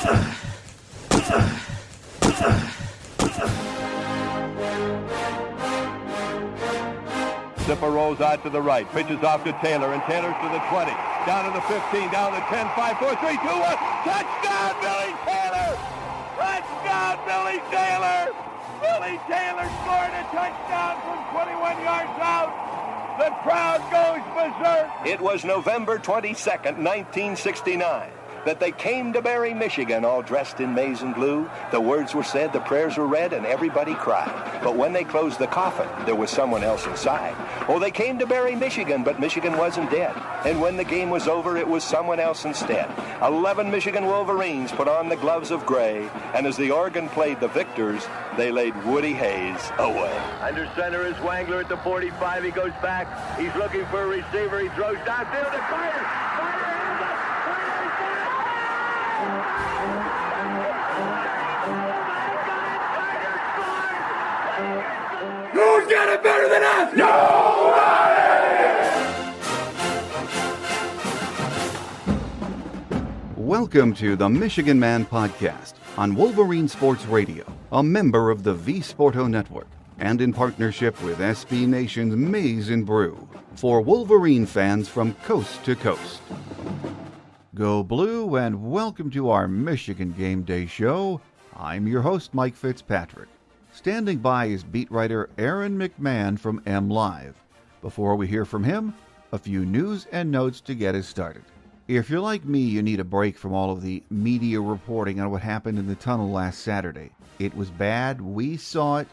Zipper rolls out to the right, pitches off to Taylor, and Taylor's to the 20, down to the 15, down to the 10, 5, 4, 3, 2, 1. Touchdown, Billy Taylor! Touchdown, Billy Taylor! Billy Taylor scored a touchdown from 21 yards out. The crowd goes berserk. It was November 22nd, 1969. That they came to Barry, Michigan, all dressed in maize and blue. The words were said, the prayers were read, and everybody cried. But when they closed the coffin, there was someone else inside. Oh, they came to Barry, Michigan, but Michigan wasn't dead. And when the game was over, it was someone else instead. 11 Michigan Wolverines put on the gloves of gray, and as the organ played the victors, they laid Woody Hayes away. Under center is Wangler at the 45. He goes back. He's looking for a receiver. He throws downfield to Carter. Who's got it better than us? Nobody! Welcome to the Michigan Man Podcast on Wolverine Sports Radio, a member of the V Sporto Network, and in partnership with SB Nation's Maize and Brew, for Wolverine fans from coast to coast. Go Blue, and welcome to our Michigan Game Day show. I'm your host, Mike Fitzpatrick. Standing by is beat writer Aaron McMann from MLive. Before we hear from him, a few news and notes to get us started. If you're like me, you need a break from all of the media reporting on what happened in the tunnel last Saturday. It was bad, we saw it,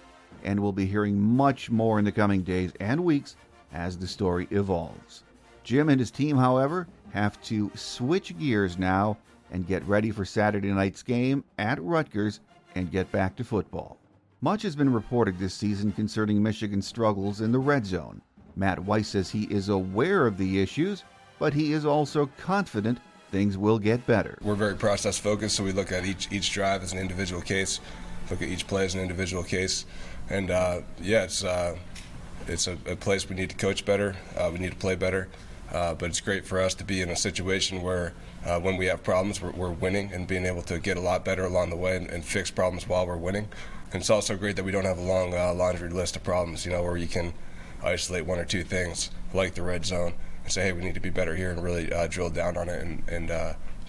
and we'll be hearing much more in the coming days and weeks as the story evolves. Jim and his team, however, have to switch gears now and get ready for Saturday night's game at Rutgers and get back to football. Much has been reported this season concerning Michigan's struggles in the red zone. Matt Weiss says he is aware of the issues, but he is also confident things will get better. We're very process-focused, so we look at each drive as an individual case, look at each play as an individual case, and it's a place we need to coach better, we need to play better, but it's great for us to be in a situation where when we have problems, we're winning and being able to get a lot better along the way and fix problems while we're winning. And it's also great that we don't have a long laundry list of problems, where you can isolate one or two things like the red zone and say, hey, we need to be better here and really drill down on it. And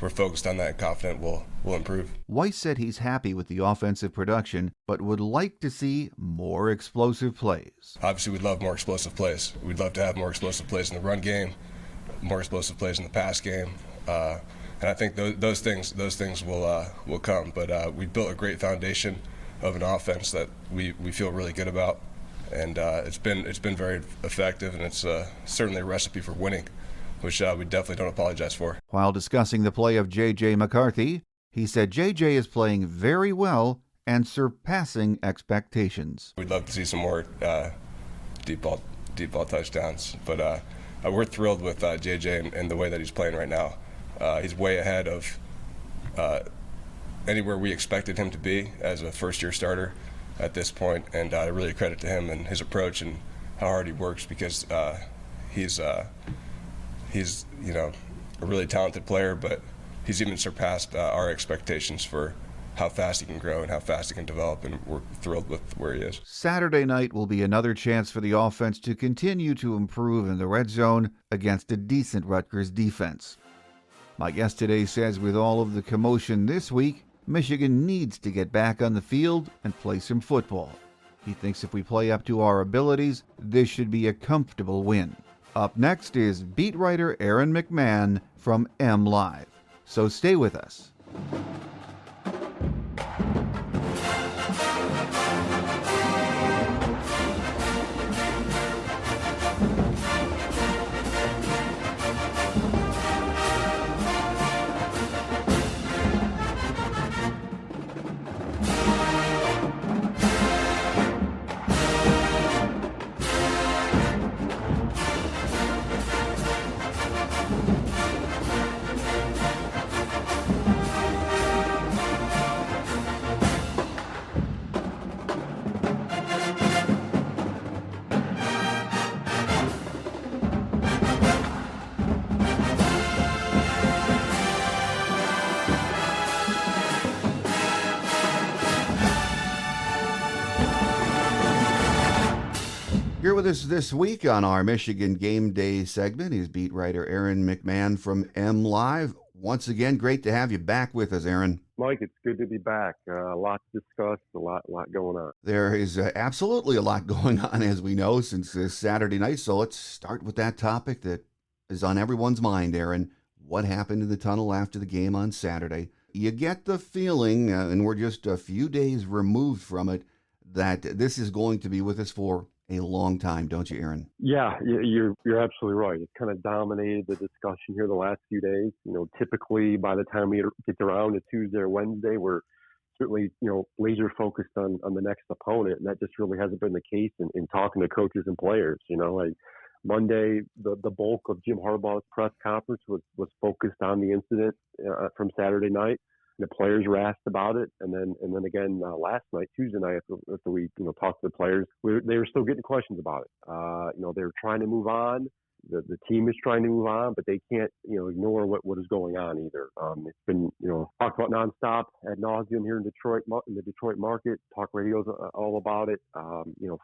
we're focused on that and confident we'll improve. Weiss said he's happy with the offensive production, but would like to see more explosive plays. Obviously, we'd love more explosive plays. We'd love to have more explosive plays in the run game, more explosive plays in the pass game. And I think those things will come. But we built a great foundation of an offense that we feel really good about, and it's been very effective, and it's certainly a recipe for winning, which we definitely don't apologize for. While discussing the play of J.J. McCarthy, he said J.J. is playing very well and surpassing expectations. We'd love to see some more deep ball touchdowns, but we're thrilled with J.J. and the way that he's playing right now. He's way ahead of anywhere we expected him to be as a first-year starter at this point, and I really credit to him and his approach and how hard he works, because he's a really talented player, but he's even surpassed our expectations for how fast he can grow and how fast he can develop, and we're thrilled with where he is. Saturday night will be another chance for the offense to continue to improve in the red zone against a decent Rutgers defense. My guest today says with all of the commotion this week, Michigan needs to get back on the field and play some football. He thinks if we play up to our abilities, this should be a comfortable win. Up next is beat writer Aaron McMann from MLive. So stay with us. with us this week on our Michigan Game Day segment is beat writer Aaron McMann from MLive. Once again, great to have you back with us, Aaron. Mike, it's good to be back. A lot to discuss, a lot going on. There is absolutely a lot going on, as we know, since this Saturday night. So let's start with that topic that is on everyone's mind, Aaron. What happened in the tunnel after the game on Saturday? You get the feeling, and we're just a few days removed from it, that this is going to be with us for a long time, don't you, Aaron? Yeah, you're absolutely right. It's kind of dominated the discussion here the last few days. Typically by the time we get around to Tuesday or Wednesday, we're certainly, laser focused on the next opponent, and that just really hasn't been the case in talking to coaches and players. Like Monday, the bulk of Jim Harbaugh's press conference was focused on the incident from Saturday night. The players were asked about it, and then again last night, Tuesday night, after we talked to the players, they were still getting questions about it. They were trying to move on. The team is trying to move on, but they can't ignore what is going on either. It's been talked about nonstop ad nauseum here in Detroit, in the Detroit market. Talk radio's all about it.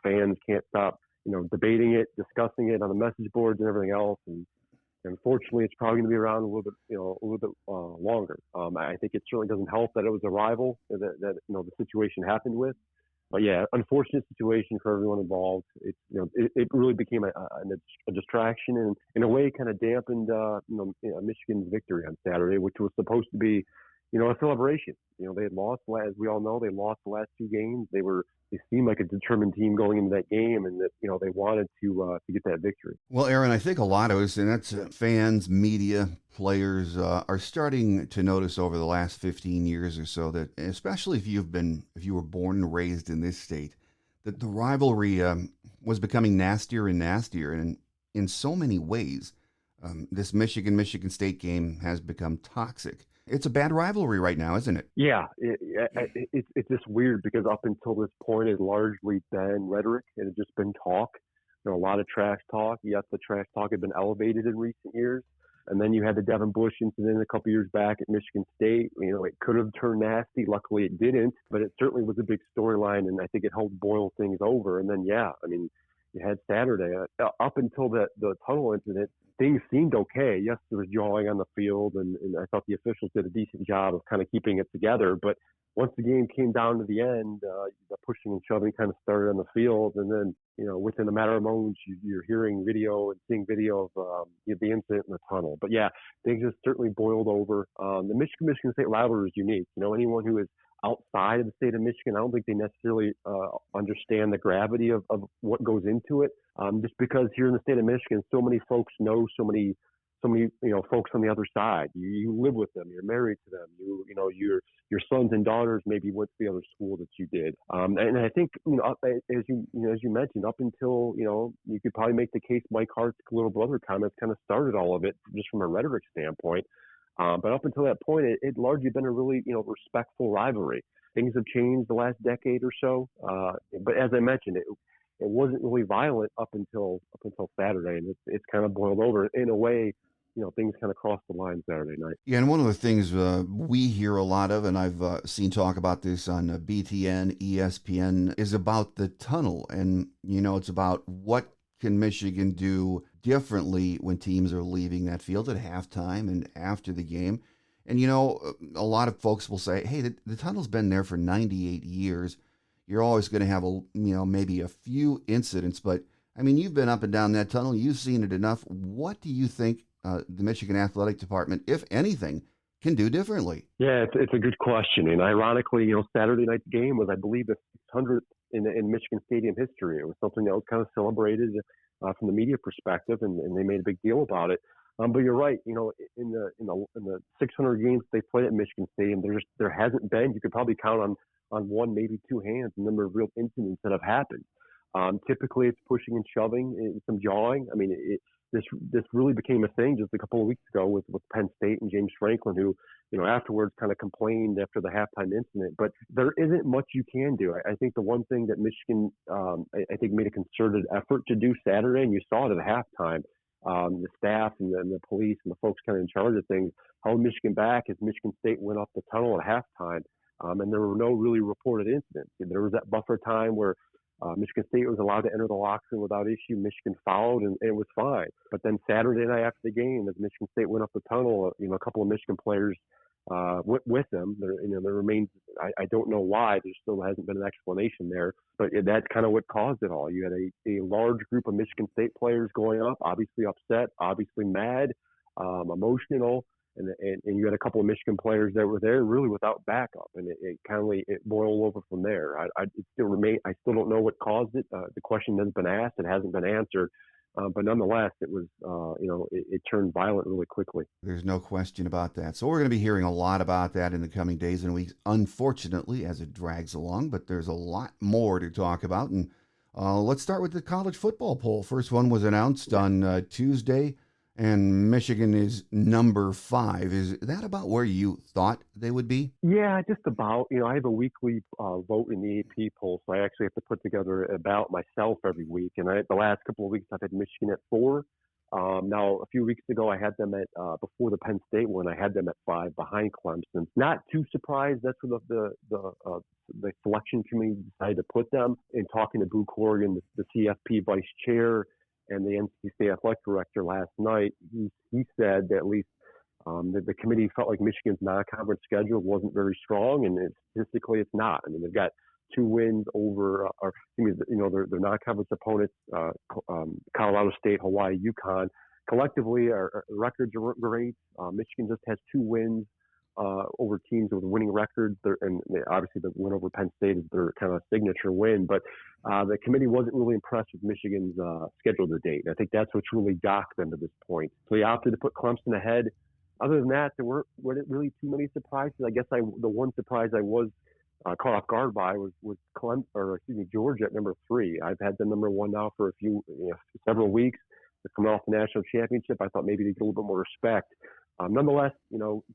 Fans can't stop debating it, discussing it on the message boards and everything else. And unfortunately, it's probably going to be around a little bit longer. I think it certainly doesn't help that it was a rival that the situation happened with. But yeah, unfortunate situation for everyone involved. It really became a distraction, and in a way, kind of dampened Michigan's victory on Saturday, which was supposed to be a celebration. They had lost, as we all know, they lost the last two games. They seemed like a determined team going into that game, and that they wanted to get that victory. Well, Aaron, I think a lot of us, and that's fans, media, players, are starting to notice over the last 15 years or so that, especially if you were born and raised in this state, that the rivalry was becoming nastier and nastier, and in so many ways, this Michigan State game has become toxic. It's a bad rivalry right now, isn't it? Yeah, it's just weird because up until this point, it's largely been rhetoric. It had just been talk. A lot of trash talk. Yes, the trash talk had been elevated in recent years. And then you had the Devin Bush incident a couple years back at Michigan State. It could have turned nasty. Luckily, it didn't. But it certainly was a big storyline, and I think it helped boil things over. And then, you had Saturday. Up until the tunnel incident, things seemed okay. Yes, there was jawing on the field, and I thought the officials did a decent job of kind of keeping it together. But once the game came down to the end, the pushing and shoving kind of started on the field. And then, within a matter of moments, you're hearing video and seeing video of the incident in the tunnel. But yeah, things just certainly boiled over. The Michigan State rivalry is unique. Anyone who is outside of the state of Michigan, I don't think they necessarily understand the gravity of what goes into it. Just because here in the state of Michigan, so many folks know so many folks on the other side. You live with them, you're married to them. Your sons and daughters maybe went to the other school that you did. And I think as you mentioned, up until you could probably make the case Mike Hart's little brother comments kind of started all of it just from a rhetoric standpoint. But up until that point, it largely been a really, respectful rivalry. Things have changed the last decade or so. But as I mentioned, it wasn't really violent up until Saturday, and it's kind of boiled over in a way. Things kind of crossed the line Saturday night. Yeah, and one of the things we hear a lot of, and I've seen talk about this on BTN, ESPN, is about the tunnel. And, it's about what can Michigan do differently when teams are leaving that field at halftime and after the game. And, a lot of folks will say, hey, the tunnel's been there for 98 years. You're always going to have maybe a few incidents, but you've been up and down that tunnel. You've seen it enough. What do you think the Michigan Athletic Department, if anything, can do differently? Yeah, it's a good question. And ironically, Saturday night's game was, I believe, the 600th in Michigan Stadium history. It was something that was kind of celebrated from the media perspective, and they made a big deal about it. But you're right. In the 600 games they played at Michigan Stadium, there hasn't been. You could probably count on one, maybe two hands, the number of real incidents that have happened. Typically, it's pushing and shoving, some jawing. This really became a thing just a couple of weeks ago with Penn State and James Franklin, who afterwards kind of complained after the halftime incident. But there isn't much you can do. I think the one thing that Michigan I think made a concerted effort to do Saturday, and you saw it at halftime. The staff and the police and the folks kind of in charge of things held Michigan back as Michigan State went up the tunnel at halftime, and there were no really reported incidents. There was that buffer time where Michigan State was allowed to enter the locker room without issue. Michigan followed, and it was fine. But then Saturday night after the game, as Michigan State went up the tunnel, a couple of Michigan players with them. There remains. I don't know why. There still hasn't been an explanation there, but that's kind of what caused it all. You had a large group of Michigan State players going up, obviously upset, obviously mad, emotional. And you had a couple of Michigan players that were there really without backup, and it boiled over from there. I still don't know what caused it. The question has been asked, it hasn't been answered, but nonetheless, it was it turned violent really quickly. There's no question about that. So we're going to be hearing a lot about that in the coming days and weeks, unfortunately, as it drags along. But there's a lot more to talk about, and let's start with the college football poll. First one was announced on Tuesday. And Michigan is number 5. Is that about where you thought they would be? Yeah, just about. I have a weekly vote in the AP poll, so I actually have to put together a ballot myself every week. And the last couple of weeks, I've had Michigan at 4. Now, a few weeks ago, I had them at before the Penn State one. I had them at 5 behind Clemson. Not too surprised. That's where the selection committee decided to put them. In talking to Boo Corrigan, the CFP vice chair, and the NC State athletic director last night, he said that at least that the committee felt like Michigan's non-conference schedule wasn't very strong, and statistically it's not. I mean, they've got 2 wins over, their non-conference opponents, Colorado State, Hawaii, UConn. Collectively, our records are great. Michigan just has 2 wins over teams with winning records, and obviously the win over Penn State is their kind of signature win. But the committee wasn't really impressed with Michigan's schedule to date. I think that's what's really docked them to this point. So they opted to put Clemson ahead. Other than that, there weren't really too many surprises. I guess the one surprise I was caught off guard by was Georgia at number 3. I've had them number 1 now for several weeks. They're coming off the national championship. I thought maybe they'd get a little bit more respect. Nonetheless,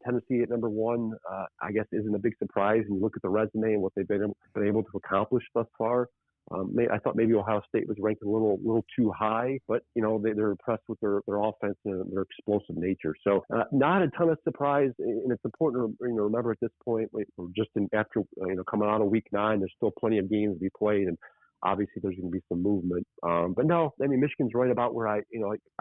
Tennessee at number 1, I guess, isn't a big surprise. And you look at the resume and what they've been able to accomplish thus far. I thought maybe Ohio State was ranked a little too high, but they're impressed with their offense and their explosive nature. So not a ton of surprise, and it's important to remember at this point, we're just after coming out of week 9, there's still plenty of games to be played, and obviously there's going to be some movement. But no, I mean, Michigan's right about where I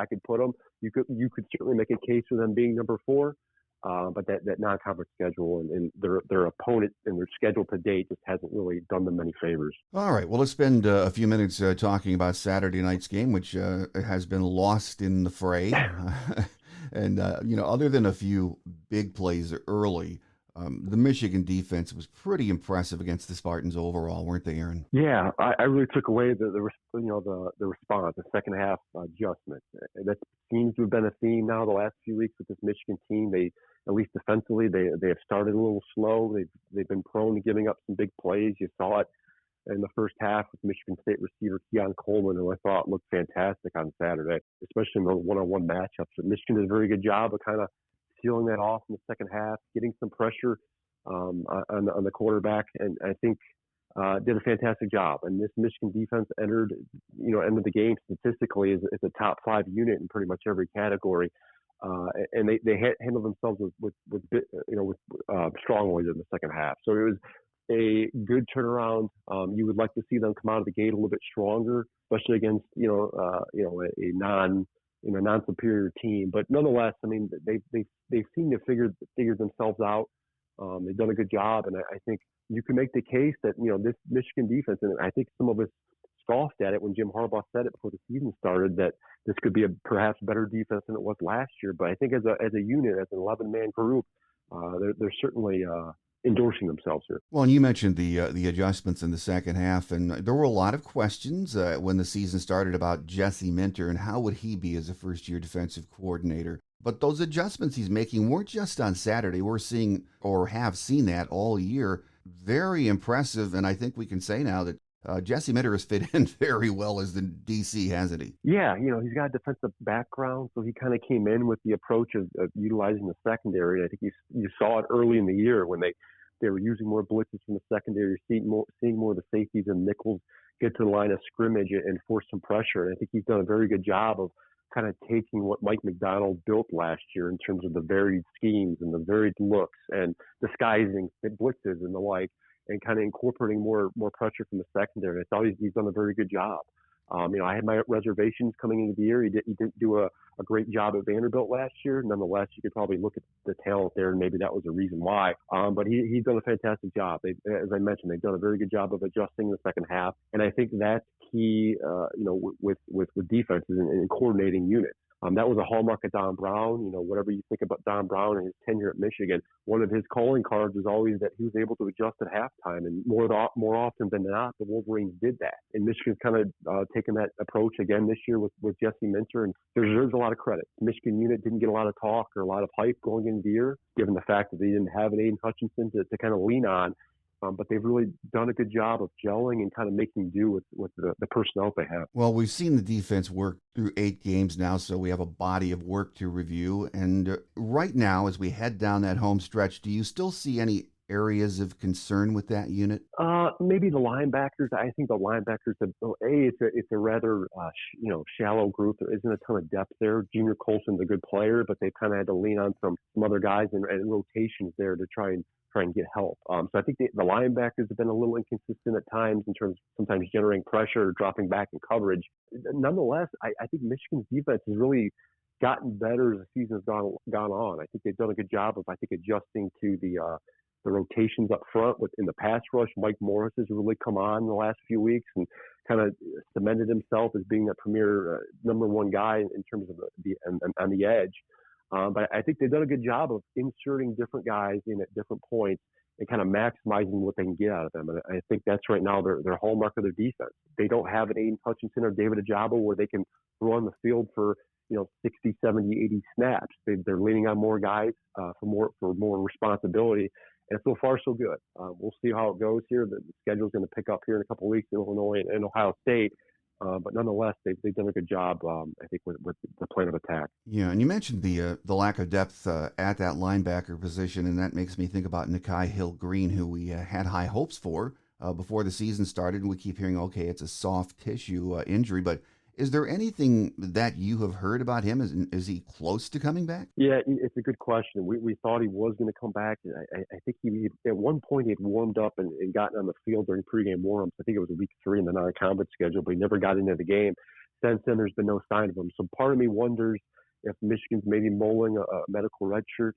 could put them. You could certainly make a case for them being number 4. But that non-conference schedule and their opponent and their schedule to date just hasn't really done them many favors. All right. Well, let's spend a few minutes talking about Saturday night's game, which has been lost in the fray. And, other than a few big plays early, the Michigan defense was pretty impressive against the Spartans overall, weren't they, Aaron? Yeah, I really took away the response, the second half adjustment. That seems to have been a theme now the last few weeks with this Michigan team. They, at least defensively, they have started a little slow. They've been prone to giving up some big plays. You saw it in the first half with Michigan State receiver Keon Coleman, who I thought looked fantastic on Saturday, especially in the one-on-one matchups. But Michigan did a very good job of kind of sealing that off in the second half, getting some pressure on the quarterback, and I think did a fantastic job. And this Michigan defense entered the game statistically as a top 5 unit in pretty much every category, and they handled themselves with strongly in the second half. So it was a good turnaround. You would like to see them come out of the gate a little bit stronger, especially against a non-superior team. But nonetheless, I mean, they've seemed to figure themselves out. They've done a good job, and I think you can make the case that this Michigan defense, and I think some of us scoffed at it when Jim Harbaugh said it before the season started, that this could be a perhaps better defense than it was last year. But I think as a unit, as an 11-man group, they're certainly endorsing themselves here. Well, and you mentioned the adjustments in the second half, and there were a lot of questions when the season started about Jesse Minter and how would he be as a first-year defensive coordinator. But those adjustments he's making weren't just on Saturday. We're seeing or have seen that all year. Very impressive, and I think we can say now that Jesse Minter has fit in very well as the DC, hasn't he? Yeah, he's got a defensive background, so he kind of came in with the approach of utilizing the secondary. I think you saw it early in the year when they were using more blitzes from the secondary, seeing more of the safeties and nickels get to the line of scrimmage and force some pressure. And I think he's done a very good job of kind of taking what Mike McDonald built last year in terms of the varied schemes and the varied looks and disguising the blitzes and the like, and kind of incorporating more pressure from the secondary. I thought he's done a very good job. I had my reservations coming into the year. He didn't do a great job at Vanderbilt last year. Nonetheless, you could probably look at the talent there, and maybe that was the reason why. But he's done a fantastic job. As I mentioned, they've done a very good job of adjusting the second half, and I think that's key. With defenses and coordinating units. That was a hallmark of Don Brown. Whatever you think about Don Brown and his tenure at Michigan, one of his calling cards is always that he was able to adjust at halftime. And more often than not, the Wolverines did that. And Michigan's kind of taken that approach again this year with Jesse Minter, and deserves a lot of credit. Michigan unit didn't get a lot of talk or a lot of hype going into the year, given the fact that they didn't have an Aiden Hutchinson to kind of lean on. But they've really done a good job of gelling and kind of making do with the personnel they have. Well, we've seen the defense work through 8 games now, so we have a body of work to review. And right now, as we head down that home stretch, do you still see any areas of concern with that unit? Maybe the linebackers. I think the linebackers have, it's a rather shallow group. There isn't a ton of depth there. Junior Colson's a good player, but they've kind of had to lean on some other guys and rotations there to try and get help. So I think the linebackers have been a little inconsistent at times in terms of sometimes generating pressure or dropping back in coverage. Nonetheless, I think Michigan's defense has really gotten better as the season has gone on. I think they've done a good job of adjusting to the rotations up front in the pass rush. Mike Morris has really come on in the last few weeks and kind of cemented himself as being that premier number one guy in terms of on the edge. But I think they've done a good job of inserting different guys in at different points and kind of maximizing what they can get out of them. And I think that's right now their hallmark of their defense. They don't have an Aiden Hutchinson or David Ajabo where they can run the field for 60, 70, 80 snaps. They're leaning on more guys for more responsibility. And so far, so good. We'll see how it goes here. The schedule's going to pick up here in a couple of weeks in Illinois and Ohio State. But nonetheless, they've done a good job, I think, with the plan of attack. Yeah, and you mentioned the lack of depth at that linebacker position, and that makes me think about Nikai Hill-Green, who we had high hopes for before the season started. And we keep hearing, okay, it's a soft tissue injury, but is there anything that you have heard about him? Is he close to coming back? Yeah, it's a good question. We thought he was going to come back. I think he at one point he had warmed up and gotten on the field during pregame warm-ups. I think it was week 3 in the non-combat schedule, but he never got into the game. Since then, there's been no sign of him. So part of me wonders if Michigan's maybe mulling a medical red shirt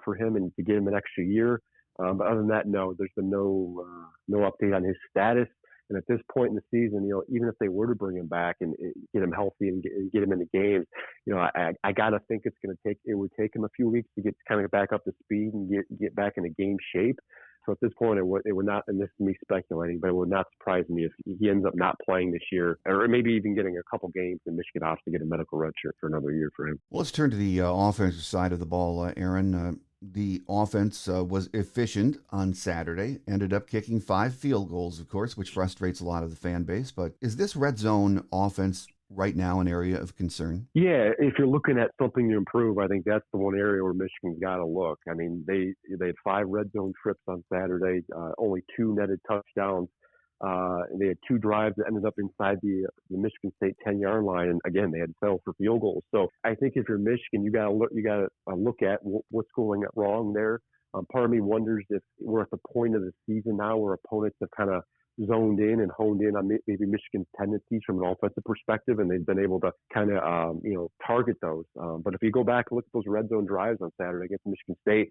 for him and to get him an extra year. But other than that, no, there's been no update on his status. And at this point in the season, even if they were to bring him back and get him healthy and get him into games, I got to think it would take him a few weeks to get kind of back up to speed and get back into game shape. So at this point, it would not, and this is me speculating, but it would not surprise me if he ends up not playing this year, or maybe even getting a couple games and Michigan opts to get a medical red shirt for another year for him. Well, let's turn to the offensive side of the ball, Aaron. The offense was efficient on Saturday, ended up kicking 5 field goals, of course, which frustrates a lot of the fan base. But is this red zone offense right now an area of concern? Yeah, if you're looking at something to improve, I think that's the one area where Michigan's got to look. I mean, they had 5 red zone trips on Saturday, only 2 netted touchdowns. And they had 2 drives that ended up inside the Michigan State 10-yard line, and again they had to settle for field goals. So I think if you're Michigan, you got to look at what's going wrong there. Part of me wonders if we're at the point of the season now where opponents have kind of zoned in and honed in on maybe Michigan's tendencies from an offensive perspective, and they've been able to kind of target those. But if you go back and look at those red zone drives on Saturday against Michigan State,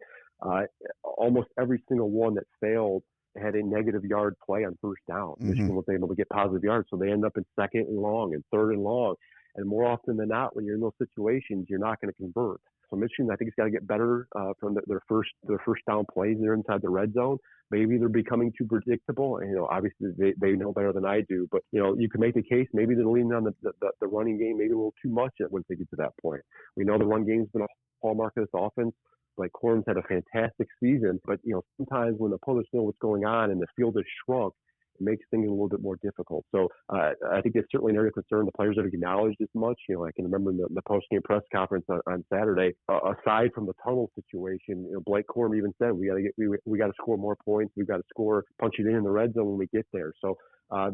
almost every single one that failed had a negative yard play on first down. Mm-hmm. Michigan was able to get positive yards, so they end up in 2nd and long and 3rd and long. And more often than not, when you're in those situations, you're not going to convert. So Michigan, I think, has got to get better from their first down plays there inside the red zone. Maybe they're becoming too predictable, and obviously they know better than I do. But you can make the case maybe they're leaning on the running game maybe a little too much once they get to that point. We know the run game's been a hallmark of this offense. Like Corn's had a fantastic season, but sometimes when the opponents know what's going on and the field is shrunk, it makes things a little bit more difficult. So I think it's certainly an area of concern. The players have acknowledged as much. I can remember in the post-game press conference on Saturday, aside from the tunnel situation, Blake Corn even said we got to score more points. We've got to punch it in the red zone when we get there. So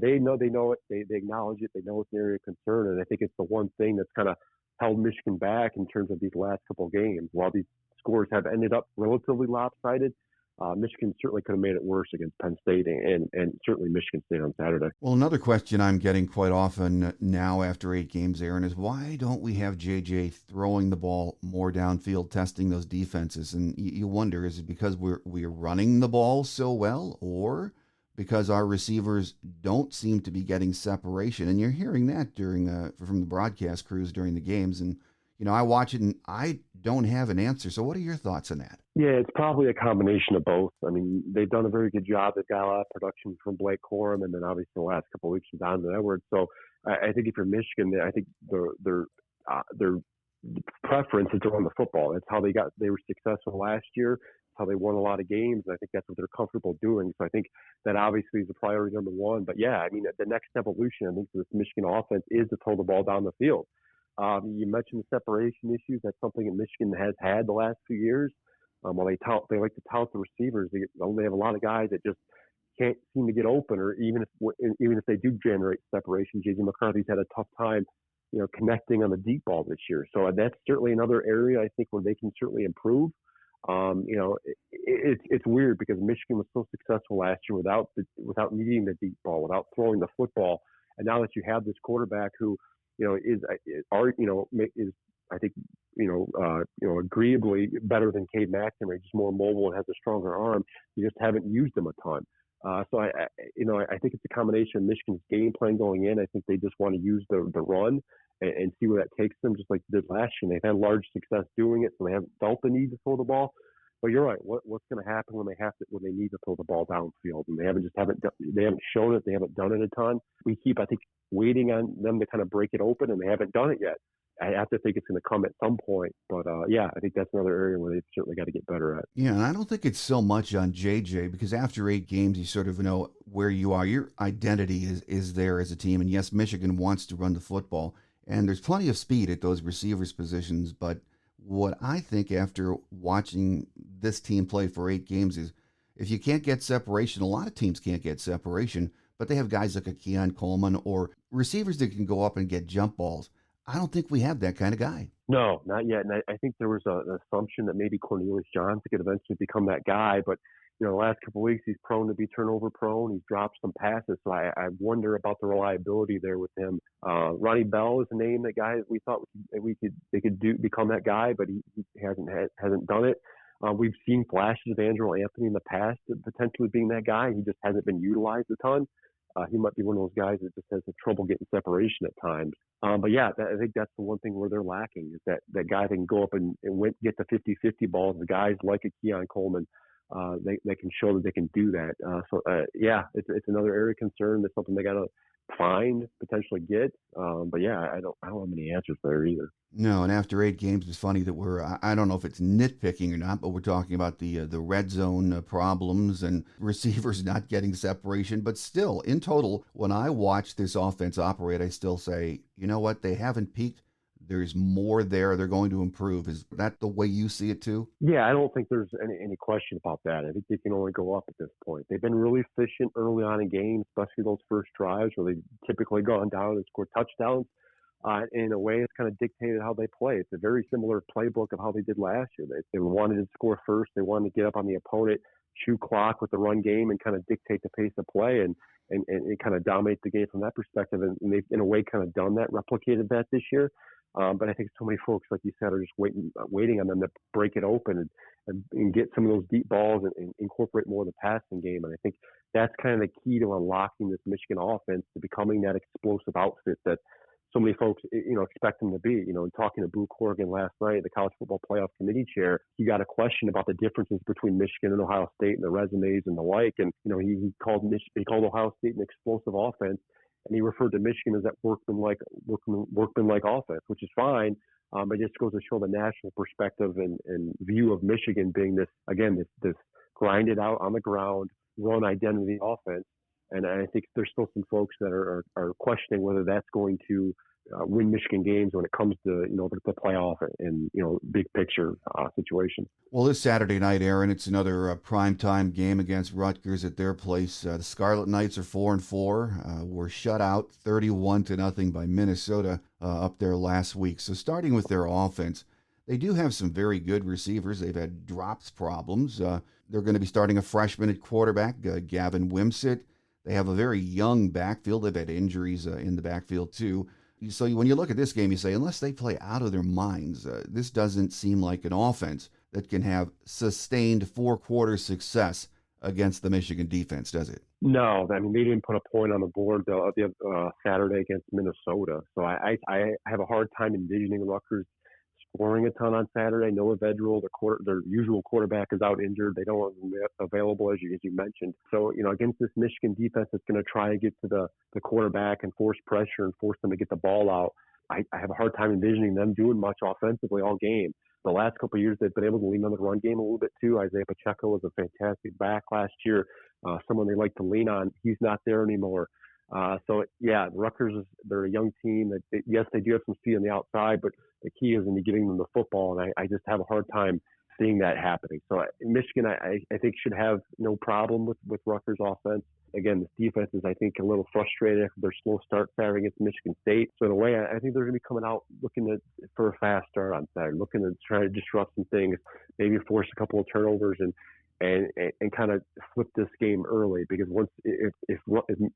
they know it. They acknowledge it. They know it's an area of concern, and I think it's the one thing that's kind of held Michigan back in terms of these last couple of games. While these scores have ended up relatively lopsided, Michigan certainly could have made it worse against Penn State and certainly Michigan State on Saturday. Well, another question I'm getting quite often now after 8 games, Aaron, is why don't we have JJ throwing the ball more downfield, testing those defenses? And you wonder, is it because we're running the ball so well, or because our receivers don't seem to be getting separation? And you're hearing that from the broadcast crews during the games. And I watch it and I don't have an answer. So what are your thoughts on that? Yeah, it's probably a combination of both. I mean, they've done a very good job. They've got a lot of production from Blake Corum, and then obviously the last couple of weeks from Donovan Edwards. So I think if you're Michigan, I think their preference is to run the football. That's how they were successful last year. It's how they won a lot of games, and I think that's what they're comfortable doing. So I think that obviously is a priority number one. But yeah, I mean, the next evolution, I think, for this Michigan offense is to throw the ball down the field. You mentioned the separation issues. That's something that Michigan has had the last few years. While they like to tout the receivers, they have a lot of guys that just can't seem to get open, or even if they do generate separation. J.J. McCarthy's had a tough time, connecting on the deep ball this year. So that's certainly another area I think where they can certainly improve. It's weird because Michigan was so successful last year without needing the deep ball, without throwing the football, and now that you have this quarterback who is I think agreeably better than Cade McNamara, just more mobile and has a stronger arm. You just haven't used him a ton. So I think it's a combination of Michigan's game plan going in. I think they just want to use the run and see where that takes them, just like they did last year. And they've had large success doing it, so they haven't felt the need to throw the ball. But you're right. What's going to happen when they need to throw the ball downfield, and they haven't shown it. They haven't done it a ton. We keep, I think, waiting on them to kind of break it open, and they haven't done it yet. I have to think it's going to come at some point. But, I think that's another area where they've certainly got to get better at. Yeah, and I don't think it's so much on JJ, because after 8 games, you sort of know where you are. Your identity is there as a team. And, yes, Michigan wants to run the football, and there's plenty of speed at those receivers positions. But what I think after watching this team play for 8 games is if you can't get separation, a lot of teams can't get separation, but they have guys like a Keon Coleman or receivers that can go up and get jump balls. I don't think we have that kind of guy. No, not yet. And I think there was an assumption that maybe Cornelius Johnson could eventually become that guy. But, the last couple of weeks, he's prone to be turnover prone. He's dropped some passes. So I wonder about the reliability there with him. Ronnie Bell is a name, that guy we thought they could become that guy, but he hasn't done it. We've seen flashes of Andrew Anthony in the past potentially being that guy. He just hasn't been utilized a ton. He might be one of those guys that just has trouble getting separation at times. But yeah, I think that's the one thing where they're lacking, is that guy that can go up and get the 50-50 balls. The guys like a Keon Coleman, they can show that they can do that. It's another area of concern. That's something they got to find, potentially get. But yeah, I don't have any answers there either. No, and after 8 games, it's funny that I don't know if it's nitpicking or not, but we're talking about the red zone problems and receivers not getting separation. But still, in total, when I watch this offense operate, I still say, you know what, they haven't peaked. There's more there. They're going to improve. Is that the way you see it too? Yeah, I don't think there's any question about that. I think they can only go up at this point. They've been really efficient early on in games, especially those first drives where they've typically gone down and scored touchdowns. In a way, it's kind of dictated how they play. It's a very similar playbook of how they did last year. They wanted to score first. They wanted to get up on the opponent, chew clock with the run game, and kind of dictate the pace of play and kind of dominate the game from that perspective. And they've, in a way, kind of done that, replicated that this year. But I think so many folks, like you said, are just waiting on them to break it open and get some of those deep balls and incorporate more of the passing game. And I think that's kind of the key to unlocking this Michigan offense to becoming that explosive outfit that so many folks, expect them to be. And talking to Boo Corrigan last night, the College Football Playoff Committee chair, he got a question about the differences between Michigan and Ohio State and the resumes and the like. And, he called Ohio State an explosive offense. And he referred to Michigan as that workmanlike offense, which is fine. It just goes to show the national perspective and view of Michigan being this grinded out on the ground, run identity offense. And I think there's still some folks that are questioning whether that's going to win Michigan games when it comes to the playoff and big picture situation. Well, this Saturday night, Aaron, it's another primetime game against Rutgers at their place. The Scarlet Knights are 4-4. Were shut out 31-0 by Minnesota up there last week. So starting with their offense, They do have some very good receivers. They've had drops problems. They're going to be starting a freshman at quarterback, Gavin Wimsett. They have a very young backfield. They've had injuries in the backfield, too. So when you look at this game, you say, unless they play out of their minds, this doesn't seem like an offense that can have sustained four-quarter success against the Michigan defense, does it? No, I mean, they didn't put a point on the board the Saturday against Minnesota. So I have a hard time envisioning Rutgers scoring a ton on Saturday. Noah Vedral, their usual quarterback, is out injured. They don't have him available, as you mentioned. So, against this Michigan defense that's going to try to get to the quarterback and force pressure and force them to get the ball out, I have a hard time envisioning them doing much offensively all game. The last couple of years, they've been able to lean on the run game a little bit too. Isaiah Pacheco was a fantastic back last year, someone they like to lean on. He's not there anymore. Rutgers, they're a young team. Yes, they do have some speed on the outside, but the key is in getting them the football, and I just have a hard time seeing that happening. So Michigan, I think, should have no problem with Rutgers' offense. Again, this defense is, I think, a little frustrated after their slow start Saturday against Michigan State. So in a way, I think they're going to be coming out looking for a fast start on Saturday, looking to try to disrupt some things, maybe force a couple of turnovers and kind of flip this game early, because if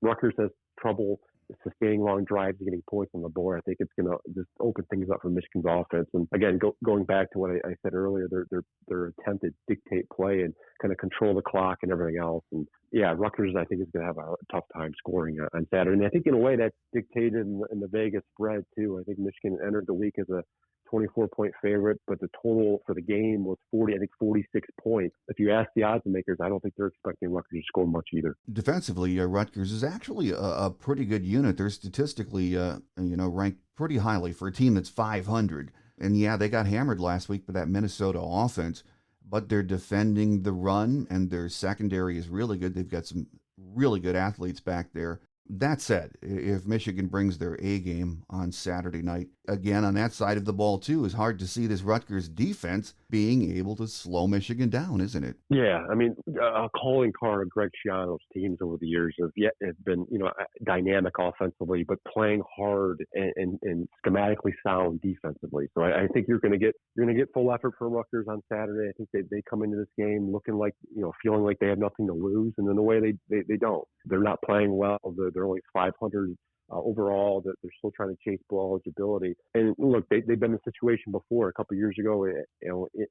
Rutgers has trouble sustaining long drives and getting points on the board, I think it's going to just open things up for Michigan's offense. And again, going back to what I said earlier, their attempt to dictate play and kind of control the clock and everything else. And yeah, Rutgers, I think, is going to have a tough time scoring on Saturday. And I think in a way that's dictated in the Vegas spread too. I think Michigan entered the week as a 24-point favorite, but the total for the game was 46 points. If you ask the odds makers, I don't think they're expecting Rutgers to score much either. Defensively, Rutgers is actually a pretty good unit. They're statistically, ranked pretty highly for a team that's 500. And yeah, they got hammered last week by that Minnesota offense, but they're defending the run, and their secondary is really good. They've got some really good athletes back there. That said, if Michigan brings their A game on Saturday night, again, on that side of the ball, too, it's hard to see this Rutgers defense being able to slow Michigan down, isn't it? Yeah, I mean, calling card of Greg Schiano's teams over the years have been, dynamic offensively, but playing hard and schematically sound defensively. So I think you're going to get full effort from Rutgers on Saturday. I think they come into this game looking like, feeling like they have nothing to lose, and in a way they don't. They're not playing well. They're only 500 overall. That they're still trying to chase bowl eligibility. And look, they've been in a situation before a couple of years ago.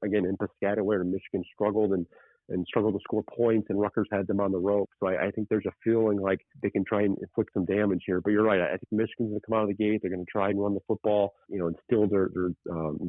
Again in Piscataway, where Michigan struggled and struggled to score points, and Rutgers had them on the rope. So I think there's a feeling like they can try and inflict some damage here. But you're right. I think Michigan's going to come out of the gate. They're going to try and run the football, instill their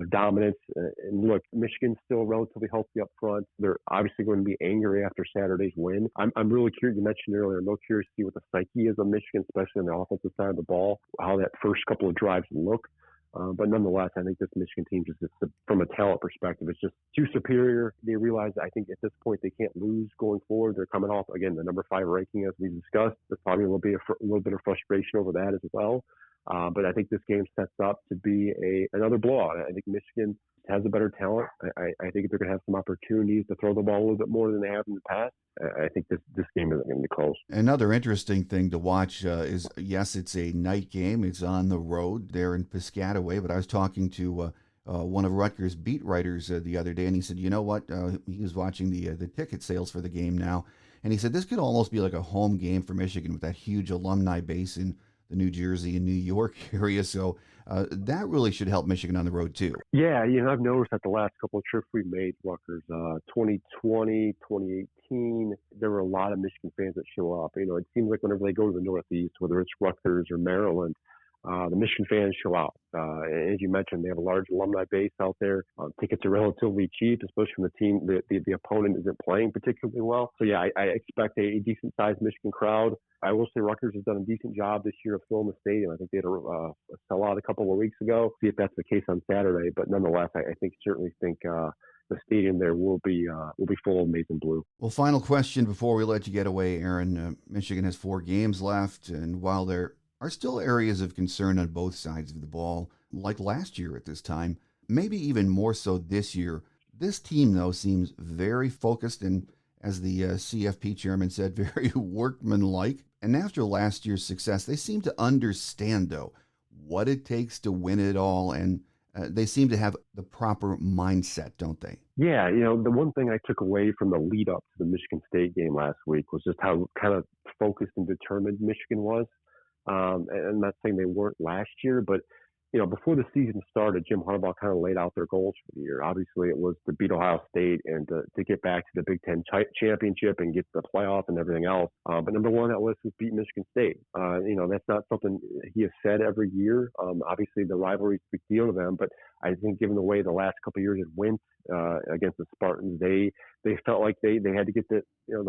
dominance. And look, Michigan's still relatively healthy up front. They're obviously going to be angry after Saturday's win. I'm really curious. You mentioned earlier, I'm real curious to see what the psyche is of Michigan, especially on the offensive side of the ball, how that first couple of drives look. But nonetheless, I think this Michigan team, just from a talent perspective, is just too superior. They realize, I think, at this point they can't lose going forward. They're coming off, again, the number 5 ranking, as we discussed. There's probably a little bit of frustration over that as well. But I think this game sets up to be another blowout. I think Michigan has a better talent. I think they're going to have some opportunities to throw the ball a little bit more than they have in the past. I think this game isn't going to be close. Another interesting thing to watch is, yes, it's a night game. It's on the road there in Piscataway. But I was talking to one of Rutgers' beat writers the other day, and he said, you know what? He was watching the ticket sales for the game now, and he said this could almost be like a home game for Michigan with that huge alumni base in the New Jersey and New York area. So that really should help Michigan on the road too. Yeah, I've noticed that the last couple of trips we've made, Rutgers, 2020, 2018, there were a lot of Michigan fans that show up. It seems like whenever they go to the Northeast, whether it's Rutgers or Maryland, the Michigan fans show out. As you mentioned, they have a large alumni base out there. Tickets are relatively cheap, especially when the team, the opponent isn't playing particularly well. So yeah, I expect a decent-sized Michigan crowd. I will say Rutgers has done a decent job this year of filling the stadium. I think they had a sellout a couple of weeks ago. See if that's the case on Saturday. But nonetheless, I certainly think the stadium there will be full of maize and blue. Well, final question before we let you get away, Aaron. Michigan has 4 games left, and while there are still areas of concern on both sides of the ball, like last year at this time, maybe even more so this year. This team, though, seems very focused and, as the CFP chairman said, very workmanlike. And after last year's success, they seem to understand, though, what it takes to win it all. And they seem to have the proper mindset, don't they? Yeah, the one thing I took away from the lead up to the Michigan State game last week was just how kind of focused and determined Michigan was. And I'm not saying they weren't last year, but before the season started, Jim Harbaugh kind of laid out their goals for the year. Obviously, it was to beat Ohio State and to get back to the Big Ten championship and get to the playoff and everything else. But number one on that list was beat Michigan State. That's not something he has said every year. Obviously, the rivalry is a big deal to them, but I think given the way the last couple of years it went against the Spartans, they felt like they had to get the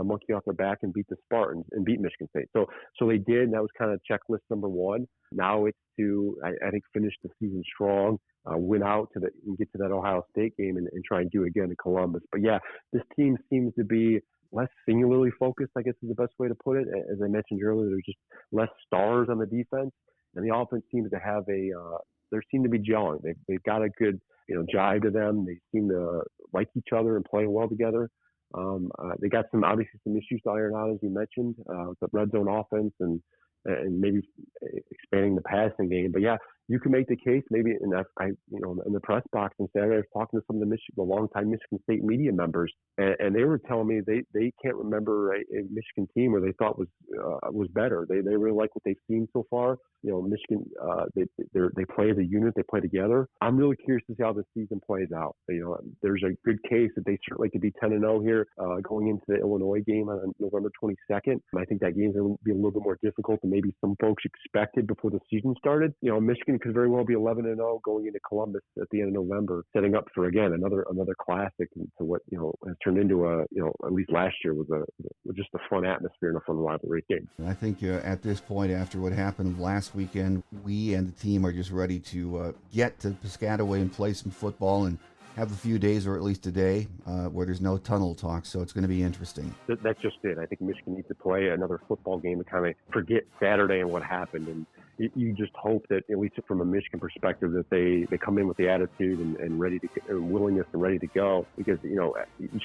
monkey off their back and beat the Spartans and beat Michigan State. So they did, and that was kind of checklist number one. Now it's to, I think, finish the season strong, win out and get to that Ohio State game and try and do it again in Columbus. But yeah, this team seems to be less singularly focused, I guess is the best way to put it. As I mentioned earlier, there's just less stars on the defense, and the offense seems to have they seem to be gelling. They've got a good jive to them. They seem to like each other and play well together. They got obviously some issues to iron out, as you mentioned, with the red zone offense and maybe expanding the passing game. But yeah, you can make the case maybe in the press box on Saturday. I was talking to some of the longtime Michigan State media members, and they were telling me they can't remember a Michigan team where they thought was better. They really like what they've seen so far. Michigan, they play as a unit, they play together. I'm really curious to see how the season plays out. There's a good case that they certainly could be 10-0 here going into the Illinois game on November 22nd. I think that game's going to be a little bit more difficult than maybe some folks expected before the season started. Michigan could very well be 11-0 going into Columbus at the end of November, setting up for again another classic to what has turned into at least last year was just a fun atmosphere and a fun rivalry game. I think at this point, after what happened last weekend, we and the team are just ready to get to Piscataway and play some football and have a few days, or at least a day, where there's no tunnel talk, so it's going to be interesting. That's just it. I think Michigan needs to play another football game to kind of forget Saturday and what happened, and you just hope that, at least from a Michigan perspective, that they come in with the attitude and ready to and willingness and ready to go, because you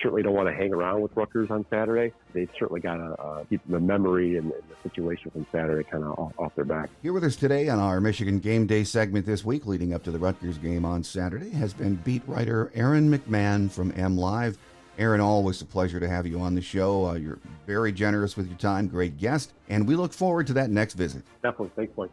certainly don't want to hang around with Rutgers on Saturday. They've certainly got to keep the memory and the situation from Saturday kind of off their back. Here with us today on our Michigan Game Day segment this week, leading up to the Rutgers game on Saturday, has been beat writer Aaron McMann from MLive. Aaron, always a pleasure to have you on the show. You're very generous with your time, great guest, and we look forward to that next visit. Definitely. Thanks, Mike.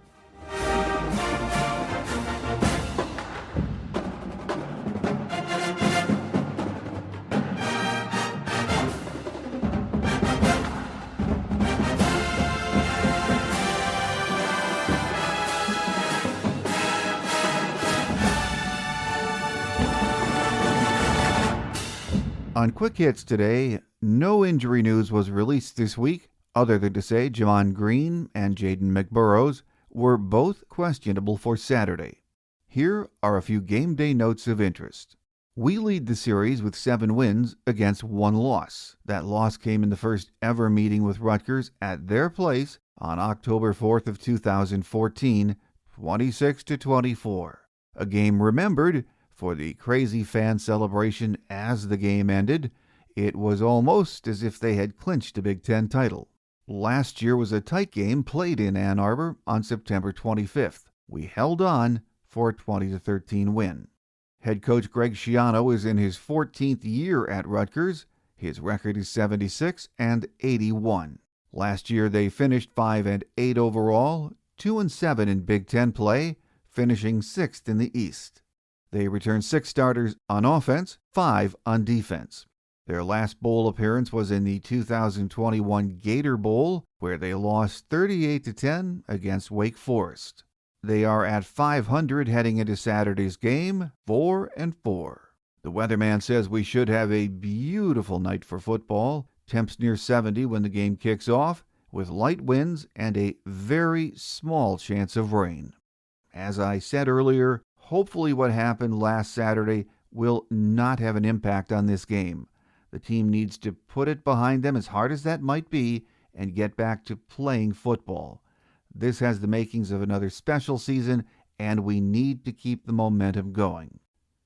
On Quick Hits today, no injury news was released this week, other than to say Jamon Green and Jaden McBurrows were both questionable for Saturday. Here are a few game day notes of interest. We lead the series with 7 wins against 1 loss. That loss came in the first ever meeting with Rutgers at their place on October 4th of 2014, 26-24. A game remembered for the crazy fan celebration as the game ended. It was almost as if they had clinched a Big Ten title. Last year was a tight game played in Ann Arbor on September 25th. We held on for a 20-13 win. Head coach Greg Schiano is in his 14th year at Rutgers. His record is 76-81. Last year they finished 5-8 overall, 2-7 in Big Ten play, finishing 6th in the East. They returned 6 starters on offense, 5 on defense. Their last bowl appearance was in the 2021 Gator Bowl, where they lost 38-10 against Wake Forest. They are at 500 heading into Saturday's game, 4-4. The weatherman says we should have a beautiful night for football. Temps near 70 when the game kicks off, with light winds and a very small chance of rain. As I said earlier, hopefully what happened last Saturday will not have an impact on this game. The team needs to put it behind them, as hard as that might be, and get back to playing football. This has the makings of another special season, and we need to keep the momentum going.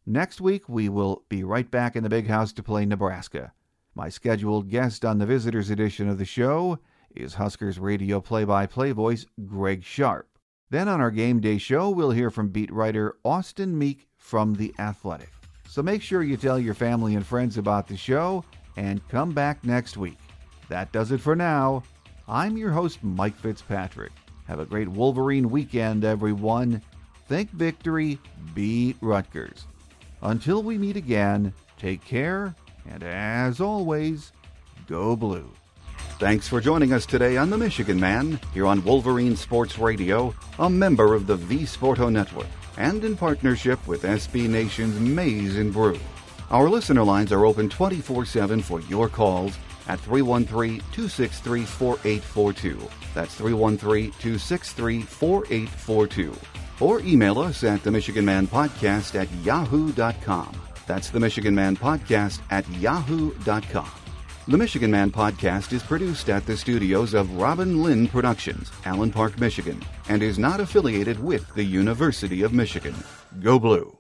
Next week, we will be right back in the Big House to play Nebraska. My scheduled guest on the visitors edition of the show is Huskers radio play-by-play voice Greg Sharp. Then on our Game Day show, we'll hear from beat writer Austin Meek from The Athletic. So make sure you tell your family and friends about the show and come back next week. That does it for now. I'm your host, Mike Fitzpatrick. Have a great Wolverine weekend, everyone. Think victory, beat Rutgers. Until we meet again, take care, and as always, go blue. Thanks for joining us today on The Michigan Man, here on Wolverine Sports Radio, a member of the V Sporto Network, and in partnership with SB Nation's Maize and Brew. Our listener lines are open 24/7 for your calls at 313-263-4842. That's 313-263-4842. Or email us at themichiganmanpodcast@yahoo.com. That's themichiganmanpodcast@yahoo.com. The Michigan Man Podcast is produced at the studios of Robin Lynn Productions, Allen Park, Michigan, and is not affiliated with the University of Michigan. Go Blue!